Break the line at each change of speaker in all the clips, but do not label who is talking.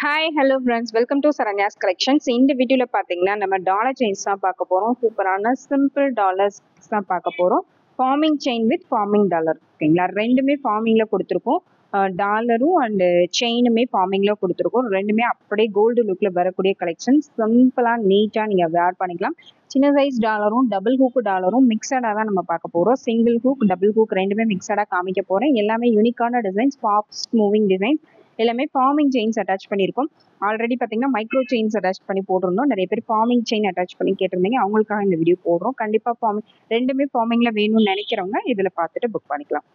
Hi hello friends, welcome to Saranya's collections. இந்த வீடியோவில் பார்த்தீங்கன்னா நம்ம டாலர் செயின்ஸ் தான் பார்க்க போகிறோம். சூப்பரான சிம்பிள் டாலர்ஸ் தான் பார்க்க போகிறோம். Farming chain with forming dollar, ஓகேங்களா? ரெண்டுமே ஃபார்மிங்கில் கொடுத்துருக்கோம். டாலரும் அண்டு செயினுமே ஃபார்மிங்கில் கொடுத்துருக்கோம். ரெண்டுமே அப்படியே கோல்டு லுக்கில் வரக்கூடிய கலெக்ஷன்ஸ். சிம்பிளாக நீட்டாக நீங்கள் வேர் பண்ணிக்கலாம். சின்ன சைஸ் டாலரும் டபுள் ஹூக் டாலரும் மிக்சடாக தான் நம்ம பார்க்க போகிறோம். சிங்கிள் ஹூக் டபுள் ஹூக் ரெண்டுமே மிக்சடாக காமிக்க போகிறேன். எல்லாமே யூனிக்கான டிசைன்ஸ், ஃபாஸ்ட் மூவிங் டிசைன்ஸ். எல்லாமே ஃபார்மிங் செயின்ஸ் அட்டாச் பண்ணியிருக்கோம். ஆல்ரெடி பார்த்தீங்கன்னா மைக்ரோ செயின்ஸ் அட்டாச் பண்ணி போட்டிருந்தோம். நிறைய பேர் ஃபார்மிங் செயின் அட்டாச் பண்ணி கேட்டிருந்தீங்க. அவங்களுக்காக இந்த வீடியோ போடுறோம். கண்டிப்பாக ரெண்டுமே ஃபார்மிங்கில் வேணும்னு நினைக்கிறவங்க இதில் பார்த்துட்டு புக் பண்ணிக்கலாம்.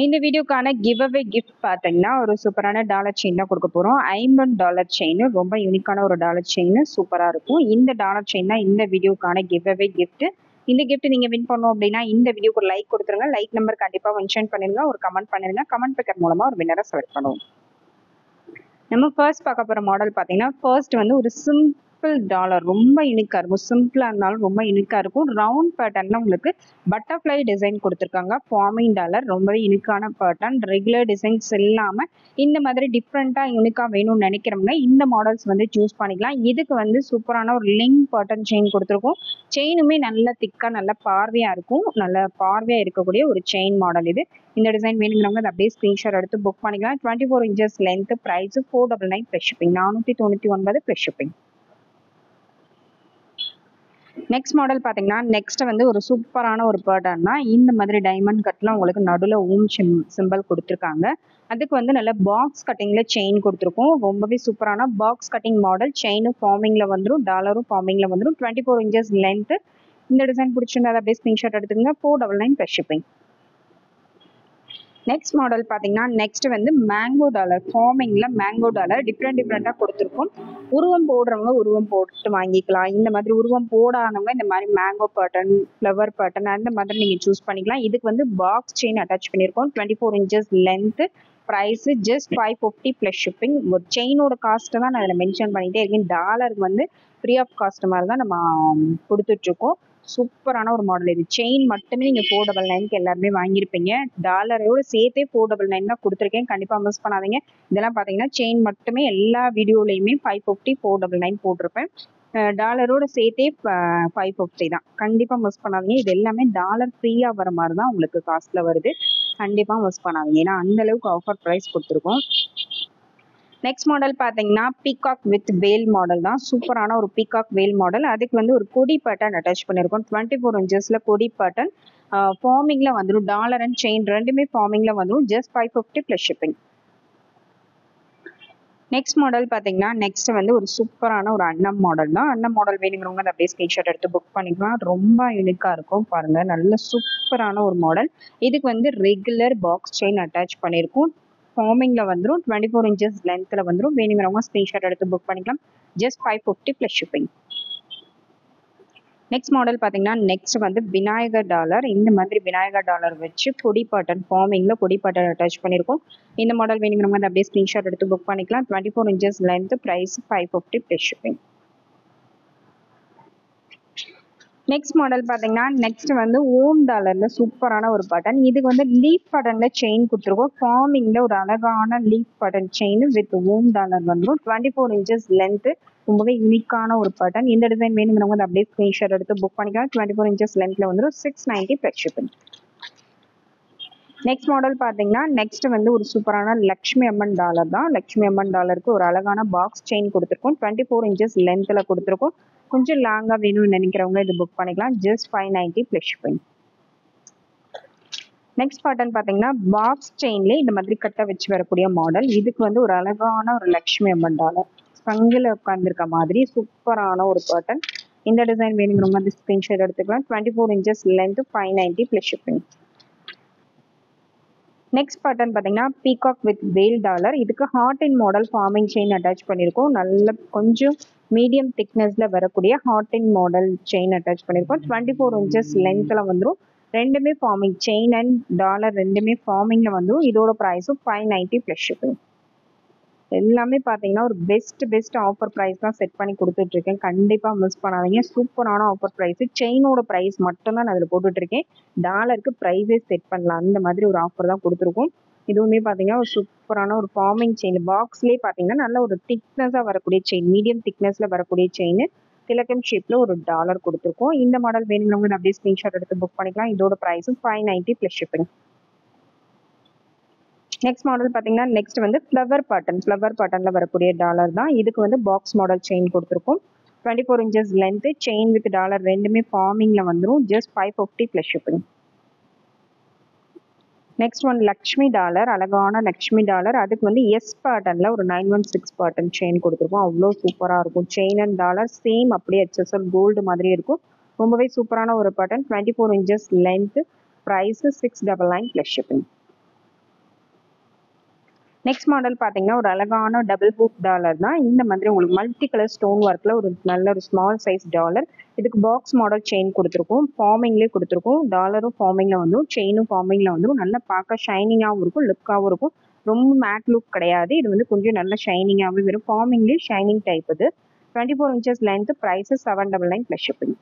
இந்த வீடியோக்கான கிவ் அவே கிஃப்ட் பார்த்தீங்கன்னா ஒரு சூப்பரான டாலர் செயின் தான் கொடுக்க போகிறோம். $50 செயின், ரொம்ப யூனிக்கான ஒரு டாலர் செயின், சூப்பராக இருக்கும். இந்த டாலர் செயின் தான் இந்த வீடியோக்கான கிவ் அவே கிஃப்ட். இந்த கிஃப்ட் நீங்கள் வின் பண்ணோம் அப்படின்னா இந்த வீடியோக்கு ஒரு லைக் கொடுத்துருங்க. லைக் நம்பர் கண்டிப்பாக மென்ஷன் பண்ணிருங்க. ஒரு கமெண்ட் பண்ணிருங்க. கமெண்ட் பிக்கர் மூலமாக ஒரு வின்னரை செலக்ட் பண்ணுவோம். நம்ம ஃபர்ஸ்ட் பார்க்க போகிற மாடல் பார்த்தீங்கன்னா ஃபர்ஸ்ட் வந்து ஒரு சிம்பிள் டாலர், ரொம்ப யூனிக்காக இருக்கும். சிம்பிளாக இருந்தாலும் ரொம்ப யூனிக்காக இருக்கும். ரவுண்ட் பேட்டர்னில் உங்களுக்கு பட்டர்ஃப்ளை டிசைன் கொடுத்துருக்காங்க. ஃபார்மிங் டாலர் ரொம்பவே யூனிக்கான பேட்டர்ன். ரெகுலர் டிசைன்ஸ் இல்லாமல் இந்த மாதிரி டிஃப்ரெண்ட்டாக யூனிக்காக வேணும்னு நினைக்கிறோம்னா இந்த மாடல்ஸ் வந்து சூஸ் பண்ணிக்கலாம். இதுக்கு வந்து சூப்பரான ஒரு லிங்க் பேட்டர்ன் செயின் கொடுத்துருக்கோம். செயினுமே நல்ல திக்காக நல்ல பார்வையாக இருக்கும். நல்ல பார்வையாக இருக்கக்கூடிய ஒரு செயின் மாடல் இது. இந்த டிசைன் வேணுங்கிறவங்க அதை அப்படியே ஸ்க்ரீன்ஷாட் எடுத்து புக் பண்ணிக்கலாம். 24 inches length, price 499 plus shipping, 499 plus shipping. Next model பார்த்தீங்கன்னா நெக்ஸ்ட் வந்து ஒரு சூப்பரான ஒரு பேட்டர்ன் தான். இந்த மாதிரி டைமண்ட் கட்லாம் உங்களுக்கு நடுவில் ஓம் சிம்பிள் கொடுத்துருக்காங்க. அதுக்கு வந்து நல்ல பாக்ஸ் கட்டிங்கில் செயின் கொடுத்துருக்கோம். ரொம்பவே சூப்பரான பாக்ஸ் கட்டிங் மாடல். செயினும் ஃபார்மிங்கில் வந்துடும், டாலரும் ஃபார்மிங்கில் வந்துடும். 24 inches லென்த். இந்த டிசைன் பிடிச்சிருந்தா அதை அப்படியே ஸ்க்ரீன்ஷாட் எடுத்துக்கங்க. 499 ப்ளஸ் ஷிப்பிங். நெக்ஸ்ட் மாடல் பார்த்தீங்கன்னா நெக்ஸ்ட் வந்து மேங்கோ டாலர். ஃபார்மிங்கில் மேங்கோ டாலர் டிஃப்ரெண்ட்டாக கொடுத்துருக்கோம். உருவம் போடுறவங்க உருவம் போட்டு வாங்கிக்கலாம். இந்த மாதிரி உருவம் போடாதவங்க இந்த மாதிரி மேங்கோ பேட்டர்ன், ஃப்ளவர் பேட்டர்ன் அந்த மாதிரி நீங்கள் சூஸ் பண்ணிக்கலாம். இதுக்கு வந்து பாக்ஸ் செயின் அட்டாச் பண்ணியிருக்கோம். 24 inches length, price just 550 plus shipping. ஒரு செயினோட காஸ்ட்டு தான் நான் அதில் மென்ஷன் பண்ணிகிட்டே இருக்கேன். டாலருக்கு வந்து ஃப்ரீ ஆஃப் காஸ்ட் மாதிரி தான் நம்ம கொடுத்துட்ருக்கோம். சூப்பரான ஒரு மாடல் இது. செயின் மட்டுமே நீங்கள் 499 எல்லாருமே வாங்கியிருப்பீங்க. டாலரோட சேர்த்தே 499 தான் கொடுத்துருக்கேன். கண்டிப்பாக மிஸ் பண்ணாதீங்க. இதெல்லாம் பார்த்தீங்கன்னா செயின் மட்டுமே எல்லா வீடியோலையுமே 550 499 போட்டிருப்பேன். டாலரோட சேர்த்தே 550 தான். கண்டிப்பாக மிஸ் பண்ணாதீங்க. இது எல்லாமே டாலர் ஃப்ரீயாக வர மாதிரி தான் உங்களுக்கு காஸ்ட்டில் வருது. கண்டிப்பாக மிஸ் பண்ணாதீங்க. ஏன்னா அந்தளவுக்கு ஆஃபர் ப்ரைஸ் கொடுத்துருக்கோம். நெக்ஸ்ட் மாடல் பார்த்தீங்கன்னா பீகாக் வித் வேல் மாடல் தான். சூப்பரான ஒரு பீகாக் வேல் மாடல். அதுக்கு வந்து ஒரு கொடி பேட்டர்ன் அட்டாச் பண்ணியிருக்கோம். 24 inches கொடி பேட்டர்ன் ஃபார்மிங்கில் வந்துடும். டாலர் அண்ட் செயின் ரெண்டுமே ஃபார்மிங்கில் வந்துடும். Just 550 plus shipping. Next model பார்த்தீங்கன்னா நெக்ஸ்ட் வந்து ஒரு சூப்பரான ஒரு அன்னம் மாடல் தான். அன்னம் மாடல் வேணுங்கிறவங்க அதை அப்படியே ஸ்க்ரீன்ஷாட் எடுத்து புக் பண்ணிக்கலாம். ரொம்ப யூனிக்காக இருக்கும். பாருங்கள், நல்ல சூப்பரான ஒரு மாடல். இதுக்கு வந்து ரெகுலர் பாக்ஸ் செயின் அட்டாச் பண்ணியிருக்கோம். ஃபார்மிங்கில் வந்துடும். 24 inches லென்த்தில் வந்துடும். வேணுங்கிறவங்க ஸ்க்ரீன்ஷாட் எடுத்து புக் பண்ணிக்கலாம். Just 550 plus shipping. Next model பார்த்தீங்கன்னா நெக்ஸ்ட் வந்து விநாயகர் டாலர். இந்த மாதிரி விநாயகர் டாலர் வச்சு கொடி பேட்டர்ன் ஃபார்மிங்கில் கொடி பேட்டர்ன் அட்டாச் பண்ணியிருக்கோம். இந்த மாடல் வேணுங்கிறவங்க அதை அப்படியே ஸ்க்ரீன்ஷாட் எடுத்து புக் பண்ணிக்கலாம். 24 inches length, price 550 plus shipping. Next model பார்த்தீங்கன்னா நெக்ஸ்ட் வந்து ஓம் டாலரில் சூப்பரான ஒரு பட்டன். இதுக்கு வந்து லீஃப் பட்டனில் செயின் கொடுத்துருக்கோம். ஃபார்மிங்கில் ஒரு அழகான leaf button chain with Om dollar வந்துடும். 24 inches லென்த்து, ரொம்பவே யூனிக்கான ஒரு பட்டன். இந்த டிசைன் வேணுங்கிறவங்க அப்படியே ஸ்க்ரீன்ஷாட் எடுத்து புக் பண்ணிக்கலாம். 24 inches லென்த்தில் வந்துடும். 690 ப்ளஸ் ஷிப்பிங். நெக்ஸ்ட் மாடல் பார்த்தீங்கன்னா நெக்ஸ்ட் வந்து ஒரு சூப்பரான லக்ஷ்மி அம்மன் டாலர் தான். லக்ஷ்மி அம்மன் டாலருக்கு ஒரு அழகான பாக்ஸ் செயின் கொடுத்துருக்கோம். 24 inches லென்த்தில் கொடுத்துருக்கோம். கொஞ்சம் லாங்காக வேணும்னு நினைக்கிறவங்க இது புக் பண்ணிக்கலாம். Just 590 plus shipping. Next pattern பார்த்தீங்கன்னா பாக்ஸ் செயின்லேயே இந்த மாதிரி கட்ட வச்சு வரக்கூடிய மாடல். இதுக்கு வந்து ஒரு அழகான ஒரு லக்ஷ்மி அம்மன் டாலர் சங்கில் உட்காந்துருக்க மாதிரி சூப்பரான ஒரு பேட்டர்ன். இந்த டிசைன் வேணுங்கிறவங்க அந்த ஸ்க்ரீன்ஷாட் எடுத்துக்கலாம். 24 inches length, 590 plus shipping. Next pattern பார்த்தீங்கன்னா பீகாக் வித் வேல் டாலர். இதுக்கு ஹார்ட் இன் மாடல் ஃபார்மிங் செயின் அட்டாச் பண்ணியிருக்கோம். நல்ல கொஞ்சம் மீடியம் திக்னஸில் வரக்கூடிய ஹார்ட் இன் மாடல் செயின் அட்டாச் பண்ணியிருக்கோம். 24 inches லென்த்தில் வந்துடும். ரெண்டுமே ஃபார்மிங், செயின் அண்ட் டாலர் ரெண்டுமே ஃபார்மிங்கில் வந்துடும். இதோட ப்ரைஸும் 590 ப்ளஸ் ஷிப்பிங். எல்லாமே பார்த்தீங்கன்னா ஒரு பெஸ்ட் ஆஃபர் ப்ரைஸ் தான் செட் பண்ணி கொடுத்துட்ருக்கேன். கண்டிப்பாக மிஸ் பண்ணாதீங்க. சூப்பரான ஆஃபர் ப்ரைஸு. செயினோட ப்ரைஸ் மட்டும்தான் நான் அதில் போட்டுட்ருக்கேன். டாலருக்கு ப்ரைஸே செட் பண்ணலாம். அந்த மாதிரி ஒரு ஆஃபர் தான் கொடுத்துருக்கோம். இதுவுமே பார்த்தீங்கன்னா ஒரு சூப்பரான ஒரு ஃபார்மிங் செயின். பாக்ஸ்லேயே பார்த்தீங்கன்னா நல்ல ஒரு திக்னஸாக வரக்கூடிய செயின், மீடியம் திக்னஸில் வரக்கூடிய செயின். திலகம் ஷேப்பில் ஒரு டாலர் கொடுத்துருக்கோம். இந்த மாடல் வேணுங்கிறவங்க அப்படியே ஸ்க்ரீன்ஷாட் எடுத்து புக் பண்ணிக்கலாம். இதோட ப்ரைஸும் 590 ப்ளஸ் ஷிப்பிங். நெக்ஸ்ட் மாடல் பார்த்தீங்கன்னா நெக்ஸ்ட் வந்து ஃப்ளவர் பேட்டர்னில் வரக்கூடிய டாலர் தான். இதுக்கு வந்து பாக்ஸ் மாடல் செயின் கொடுத்துருக்கோம். 24 inches length, chain with dollar ரெண்டுமே ஃபார்மிங்கில் வந்துடும். Just 550 plus shipping. Next one Lakshmi dollar, அழகான லக்ஷ்மி டாலர். அதுக்கு வந்து எஸ் பேட்டர்னில் ஒரு 916 பேட்டர்ன் செயின் கொடுத்துருக்கோம். அவ்வளோ சூப்பராக இருக்கும். செயின் அண்ட் டாலர் சேம் அப்படியே HSL கோல்டு மாதிரி இருக்கும். ரொம்பவே சூப்பரான ஒரு pattern. 24 inches length, price 699 plus shipping. Next model பார்த்தீங்கன்னா ஒரு அழகான டபுள் ஹூப் டாலர் தான். இந்த மாதிரி உங்களுக்கு மல்டி கலர் ஸ்டோன் ஒர்க்கில் ஒரு நல்ல ஒரு ஸ்மால் சைஸ் டாலர். இதுக்கு பாக்ஸ் மாடல் செயின் கொடுத்துருக்கோம். ஃபார்மிங்லேயே கொடுத்துருக்கோம். டாலரும் ஃபார்மிங்கில் வந்துடும், செயினும் ஃபார்மிங்கில் வந்துடும். நல்லா பார்க்க ஷைனிங்காகவும் இருக்கும், லுக்காகவும் இருக்கும். ரொம்ப மேட் லுக் கிடையாது. இது வந்து கொஞ்சம் நல்ல ஷைனிங்காகவே வரும். ஃபார்மிங்லேயே ஷைனிங் டைப் இது. 24 inches length, price 799 plus shipping.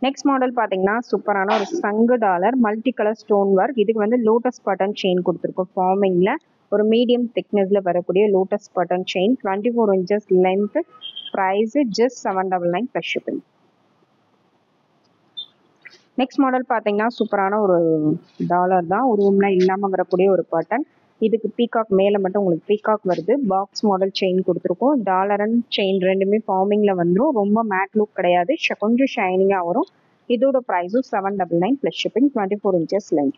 Next model பார்த்தீங்கன்னா சூப்பரான ஒரு சங்கு dollar, multi colour stone work. இதுக்கு வந்து லோட்டஸ் பட்டன் செயின் கொடுத்துருக்கோம். ஃபார்மிங்கில் ஒரு மீடியம் திக்னஸில் வரக்கூடிய lotus button chain. 24 inches length, price just 799 plus shipping. Next model பார்த்தீங்கன்னா சூப்பரான ஒரு டாலர் தான். உருவம்லாம் இல்லாமல் வரக்கூடிய ஒரு பட்டன். இதுக்கு பீகாக் மேலே மட்டும் உங்களுக்கு பீகாக் வருது. பாக்ஸ் மாடல் செயின் கொடுத்துருக்கோம். டாலர் அண்ட் செயின் ரெண்டுமே ஃபார்மிங்கில் வந்துடும். ரொம்ப மேட் லுக் கிடையாது, கொஞ்சம் ஷைனிங்காக வரும். இதோட ப்ரைஸும் 799 plus shipping. 24 inches length.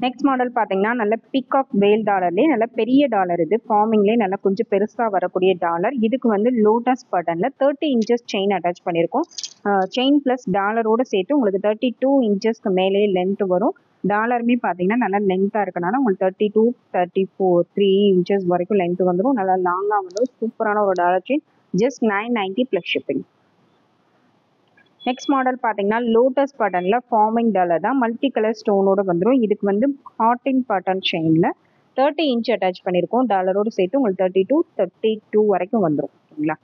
Next model பார்த்தீங்கன்னா நல்ல பீகாக் வேல் டாலர்லேயே நல்ல பெரிய டாலர். இது ஃபார்மிங்லேயே நல்லா கொஞ்சம் பெருசாக வரக்கூடிய டாலர். இதுக்கு வந்து லோட்டஸ் பட்டனில் 30 inches செயின் அட்டாச் பண்ணியிருக்கோம். செயின் ப்ளஸ் டாலரோடு சேர்த்து உங்களுக்கு 32 inchesக்கு மேலேயே லென்த் வரும். டாலருமே பார்த்தீங்கன்னா நல்லா லென்த்தாக இருக்கனால உங்களுக்கு 32, 34, 3 inches வரைக்கும் லென்த் வந்துடும். நல்லா லாங்காக வந்துடும். சூப்பரான ஒரு dollar chain. Just 990 plus shipping. Next model பார்த்தீங்கன்னா லோட்டஸ் பட்டனில் ஃபார்மிங் டாலர் தான். மல்டி கலர் ஸ்டோனோடு வந்துடும். இதுக்கு வந்து ஹார்டின் பட்டன் செயினில் 30 inch அட்டாச் பண்ணியிருக்கோம். டாலரோடு சேர்த்து உங்களுக்கு 32 வரைக்கும் வந்துடும். ஓகேங்களா,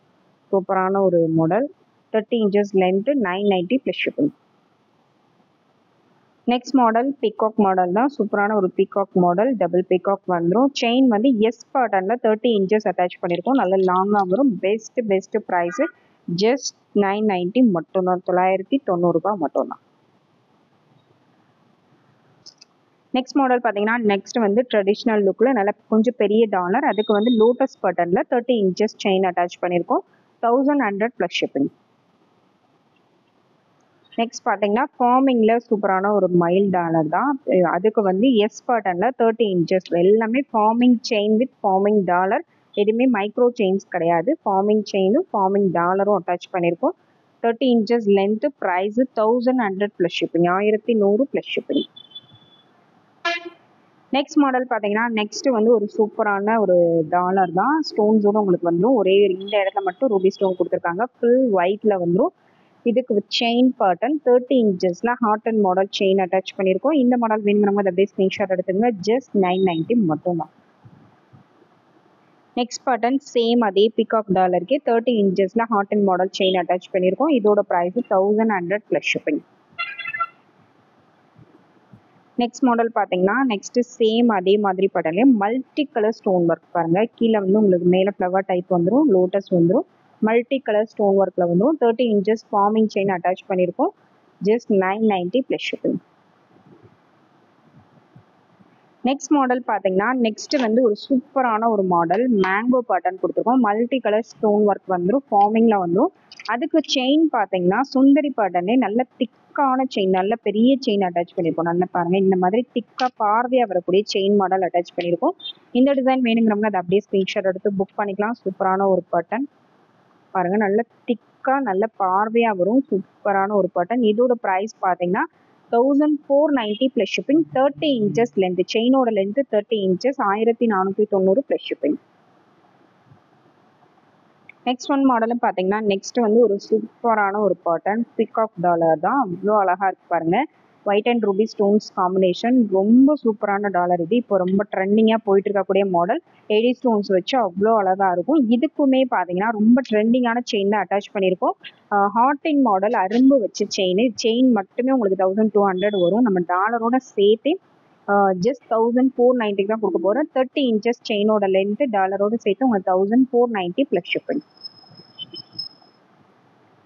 சூப்பரான ஒரு model. 30 inches length, 990 plus shipping. Next model peacock model தான். சூப்பரான ஒரு பீகாக் மாடல், டபுள் பீகாக் வந்துடும். செயின் வந்து எஸ் பேட்டர்னில் 30 inches அட்டாச் பண்ணியிருக்கோம். நல்ல லாங்காக வரும். பெஸ்ட் ப்ரைஸு ஜஸ்ட் 990 மட்டும்தான். 990 ரூபாய் மட்டும்தான். நெக்ஸ்ட் மாடல் பார்த்தீங்கன்னா நெக்ஸ்ட் வந்து ட்ரெடிஷ்னல் லுக்கில் நல்ல கொஞ்சம் பெரிய டாலர். அதுக்கு வந்து லோட்டஸ் பட்டனில் 30 inches செயின் அட்டாச் பண்ணியிருக்கோம். 1100 ப்ளஸ் ஷிப்பிங். நெக்ஸ்ட் பார்த்தீங்கன்னா ஃபார்மிங்கில் சூப்பரான ஒரு மைல் டாலர் தான். அதுக்கு வந்து எஸ் பட்டனில் 30 inches எல்லாமே forming chain with forming dollar. எதுவுமே மைக்ரோ செயின்ஸ் கிடையாது. ஃபார்மிங் செயினும் ஃபார்மிங் டாலரும் அட்டாச் பண்ணியிருக்கோம். 30 inches length, price 1100 plus shipping. 1100 plus shipping. Next model பார்த்தீங்கன்னா நெக்ஸ்ட் வந்து ஒரு சூப்பரான ஒரு டாலர் தான். ஸ்டோன்ஸோடு உங்களுக்கு வந்துடும். ஒரே இந்த இடத்துல மட்டும் ரூபி ஸ்டோன் கொடுத்துருக்காங்க. ஃபுல் ஒயிட்டில் வந்துடும். இதுக்கு செயின் பேட்டர்ன் 30 inchesல heart and model chain attach பண்ணியிருக்கோம். இந்த மாடல் வேணுங்கிறவங்க அதை அப்படியே ஸ்க்ரீன்ஷாட் எடுத்துங்க. ஜஸ்ட் 990 மட்டும்தான். நெக்ஸ்ட் பேட்டர்ன் சேம் அதே பீகாக் டாலருக்கு 30 inchesல heart and model chain attach பண்ணியிருக்கோம். இதோட price 1100 plus shipping. Next model பார்த்தீங்கன்னா நெக்ஸ்ட் சேம் அதே மாதிரி பேட்டர்ன்லேயே மல்டி கலர் ஸ்டோன் ஒர்க் பாருங்கள். கீழே வந்து உங்களுக்கு மேலே ஃப்ளவர் டைப் வந்துடும், லோட்டஸ் வந்துடும். மல்டி கலர் ஸ்டோன் ஒர்க்கில் வந்துடும். 30 inches ஃபார்மிங் செயின் அட்டாச் பண்ணியிருக்கோம். Just 990 plus shipping. Next model பார்த்தீங்கன்னா நெக்ஸ்ட் வந்து ஒரு சூப்பரான ஒரு மாடல் மேங்கோ பேட்டர்ன் கொடுத்துருக்கோம். மல்டி கலர் ஸ்டோன் ஒர்க் வந்துடும், ஃபார்மிங்கில் வந்துடும். அதுக்கு செயின் பார்த்தீங்கன்னா சுந்தரி பேட்டர்னே நல்ல திக்கான செயின், நல்ல பெரிய செயின் அட்டாச் பண்ணியிருக்கோம். நல்லா பாருங்கள், இந்த மாதிரி திக்காக பார்வையாக வரக்கூடிய செயின் மாடல் அட்டாச் பண்ணியிருக்கோம். இந்த டிசைன் வேணுங்கிறவங்க அதை அப்படியே ஸ்க்ரீன்ஷாட் எடுத்து புக் பண்ணிக்கலாம். சூப்பரான ஒரு பேட்டர்ன் பாருங்கள், நல்ல திக்காக நல்ல பார்வையாக வரும். சூப்பரான ஒரு பேட்டர்ன். இதோட ப்ரைஸ் பார்த்தீங்கன்னா 1490 ப்ளஸ் ஷிப்பிங். 30 inches லென்த், செயினோட length 30 inches, 1490 plus shipping. Next one மாடலும் பார்த்தீங்கன்னா நெக்ஸ்ட் வந்து ஒரு சூப்பரான ஒரு பேட்டர்ன் பீகாக் டாலர் தான். அவ்வளோ அழகாக இருக்கு பாருங்கள். White and Ruby stones combination, ரொம்ப சூப்பரான டாலர் இது. இப்போ ரொம்ப ட்ரெண்டிங்காக போயிட்டு இருக்கக்கூடிய மாடல். எடி ஸ்டோன்ஸ் வச்சு அவ்வளோ அழகாக இருக்கும். இதுக்குமே பார்த்தீங்கன்னா ரொம்ப ட்ரெண்டிங்கான செயின் தான் அட்டாச் பண்ணியிருக்கோம். ஹார்டின் மாடல் அரும்பு வச்சு செயின் மட்டுமே உங்களுக்கு 1200 வரும். நம்ம டாலரோட சேர்த்து ஜஸ்ட் 1490 தான் கொடுக்க போகிறேன். 30 இன்ச்சஸ் செயினோட லென்த்து டாலரோட சேர்த்து உங்களுக்கு 1490 ப்ளஸ் ஷிப்பிங்.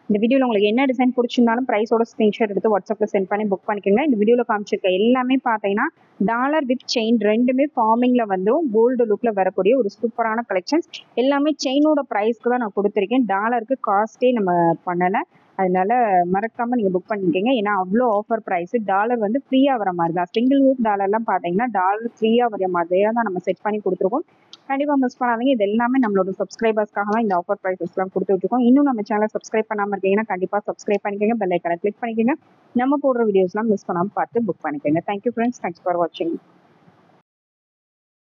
இந்த வீடியோவில் உங்களுக்கு என்ன டிசைன் பிடிச்சிருந்தாலும் ப்ரைஸோட ஸ்க்ரீன்ஷாட் எடுத்து வாட்ஸ்அப்பில் சென்ட் பண்ணி புக் பண்ணிக்கோங்க. இந்த வீடியோவில் காமிச்சிருக்க எல்லாமே பார்த்தீங்கன்னா டாலர் வித் செயின் ரெண்டுமே ஃபார்மிங்கில் வந்துடும். கோல்டு லுக்கில் வரக்கூடிய ஒரு சூப்பரான கலெக்ஷன்ஸ். எல்லாமே செயினோட ப்ரைஸ்க்கு தான் நான் கொடுத்துருக்கேன். டாலருக்கு காஸ்ட்டே நம்ம பண்ணலை. அதனால மறக்காமல் நீங்கள் புக் பண்ணிக்கோங்க. ஏன்னா அவ்வளோ ஆஃபர் ப்ரைஸு. டாலர் வந்து ஃப்ரீயாக வர மாதிரி தான். சிங்கிள் ரூப் டாலர்லாம் பார்த்தீங்கன்னா டாலர் ஃப்ரீயாக வர மாதிரியாக தான் நம்ம செட் பண்ணி கொடுத்துருக்கோம். கண்டிப்பாக மிஸ் பண்ணாதீங்க. இது எல்லாமே நம்மளோட சப்ஸ்கிரைபர்ஸ்க்காக தான் இந்த ஆஃபர் ப்ரைஸஸ்லாம் கொடுத்துட்ருக்கோம். இன்னும் நம்ம சேனலை சப்ஸ்கிரைப் பண்ணாமல் இருக்கீங்கன்னா கண்டிப்பாக சப்ஸ்கிரைப் பண்ணிக்கோங்க. பெல் ஐக்கனை கிளிக் பண்ணிக்கோங்க. நம்ம போடுற வீடியோஸ்லாம் மிஸ் பண்ணாமல் பார்த்து புக் பண்ணிக்கோங்க. Thank you friends. தேங்க்ஸ் ஃபார் வாட்சிங்.